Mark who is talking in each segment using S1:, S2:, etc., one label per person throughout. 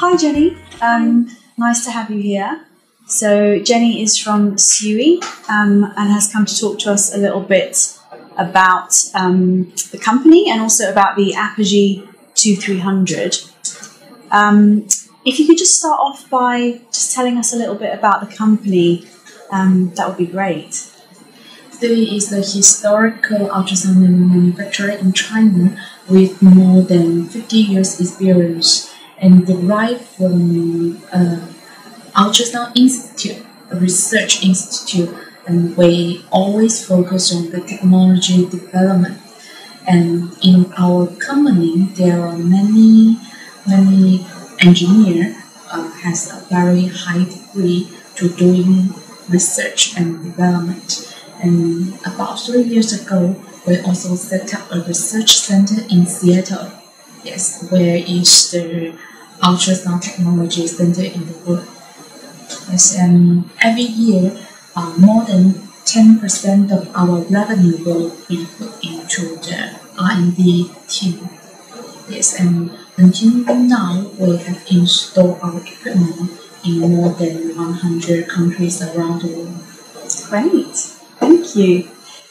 S1: Hi Jenny, nice to have you here. So Jenny is from Siui and has come to talk to us a little bit about the company and also about the Apogee 2300. If you could just start off by just telling us a little bit about the company, that would be great.
S2: Siui is a historical ultrasound manufacturer in China with more than 50 years experience and derived from Ultrasound Institute, a research institute, and we always focus on the technology development. And in our company, there are many engineers has a very high degree to doing research and development. And about 3 years ago, we also set up a research center in Seattle. Yes, where is the ultrasound technology center in the world. Yes, and every year, more than 10% of our revenue will be put into the R&D team. Yes, and until now, we have installed our equipment in more than 100 countries around the world.
S1: Great, thank you.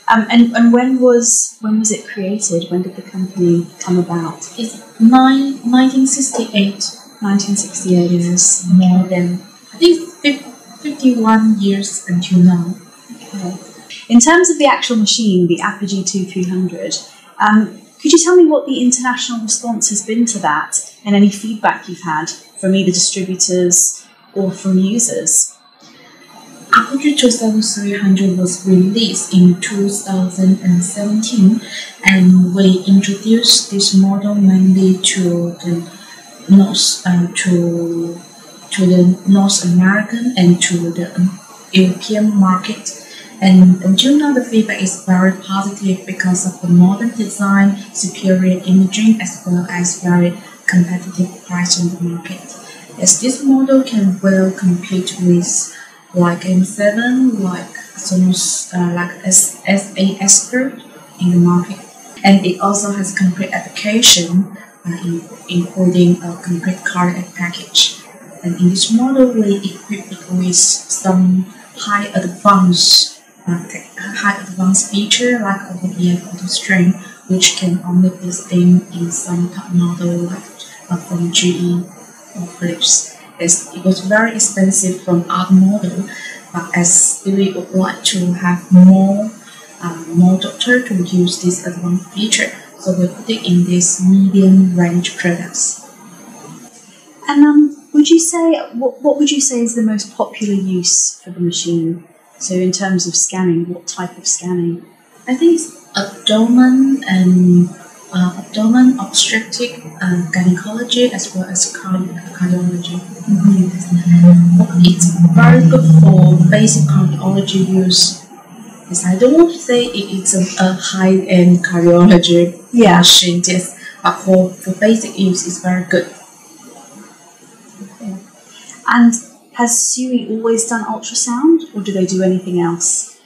S1: And when was it created? When did the company come about?
S2: It's 1968.
S1: 1968.
S2: Yes, more than I think 51 years until now.
S1: Okay. In terms of the actual machine, the Apogee 2300, could you tell me what the international response has been to that and any feedback you've had from either distributors or from users?
S2: Apogee 2300 was released in 2017, and we introduced this model mainly to the North American and to the European market. And until now, the feedback is very positive because of the modern design, superior imaging, as well as very competitive price on the market. Yes, this model can well compete with like M7, like Sonos, like SAS Group in the market. And it also has complete application, including a complete cardiac package. And in this model, we equip it with some high advanced feature like OBF auto string, which can only be seen in some top model like from GE or Philips. It was very expensive from other model, but as we would like to have more doctor to use this advanced feature, so we put it in this medium range products.
S1: And would you say what would you say is the most popular use for the machine? So in terms of scanning, what type of scanning?
S2: I think it's abdomen and obstetric, gynecology, as well as cardiology.
S1: Mm-hmm.
S2: It's very good for basic cardiology use. Yes, I don't want to say it's a high-end cardiology machine, yes, but for basic use, it's very good.
S1: Okay. And has Siui always done ultrasound, or do they do anything else?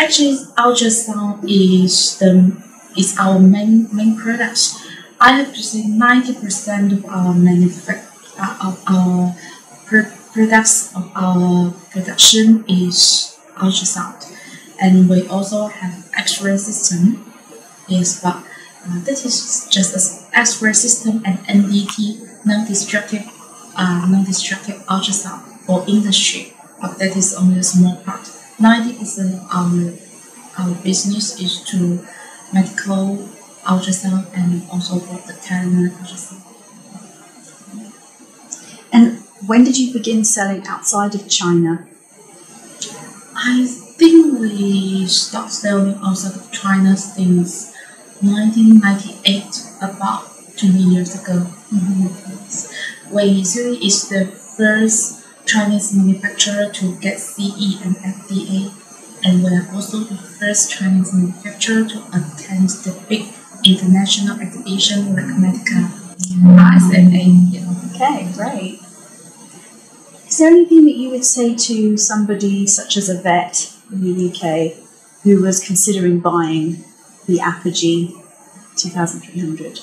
S2: Actually, ultrasound is our main product. I have to say 90% of our products of our production is ultrasound, and we also have X-ray system. Yes, but this is just an X-ray system and NDT, non-destructive ultrasound for industry, but that is only a small part. 90% of our business is to medical ultrasound and also for the veterinary ultrasound.
S1: And when did you begin selling outside of China?
S2: I think we stopped selling outside of China since 1998, about 20 years ago.
S1: Mm-hmm.
S2: Siui is the first Chinese manufacturer to get CE and FDA, and we are also the first Chinese manufacturer to attend the big international exhibition like Medica, RSNA.
S1: Okay, great. Is there anything that you would say to somebody such as a vet in the UK who was considering buying the Apogee 2300?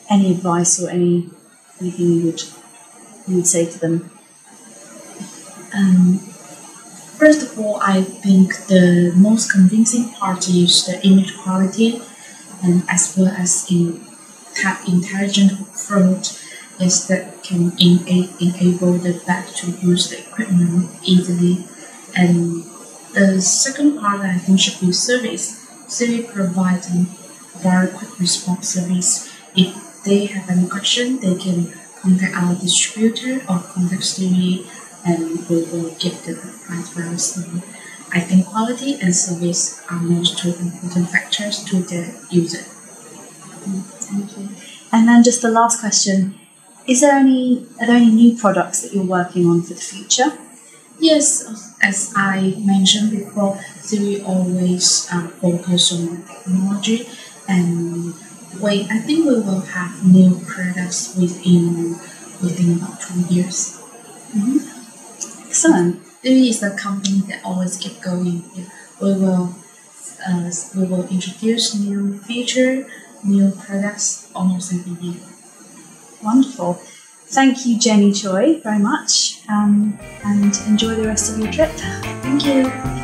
S1: Any advice or any anything you would say to them?
S2: First of all, I think the most convincing part is the image quality, and as well as intelligent fraud is that can enable the bank to use the equipment easily. And the second part I think should be service. Siui provides a very quick response service. If they have any question, they can contact our distributor or contact Siui, and we will give the price very soon. I think quality and service are most two important factors to the user.
S1: Thank you. And then just the last question: are there any new products that you're working on for the future?
S2: Yes, as I mentioned before, Siui always focus on technology, and I think we will have new products within about 2 years.
S1: Mm-hmm. Excellent.
S2: Siui is a company that always keep going. Yeah, we will introduce new feature, new products almost every year.
S1: Wonderful. Thank you, Jenny Choi, very much, and enjoy the rest of your trip.
S2: Thank you.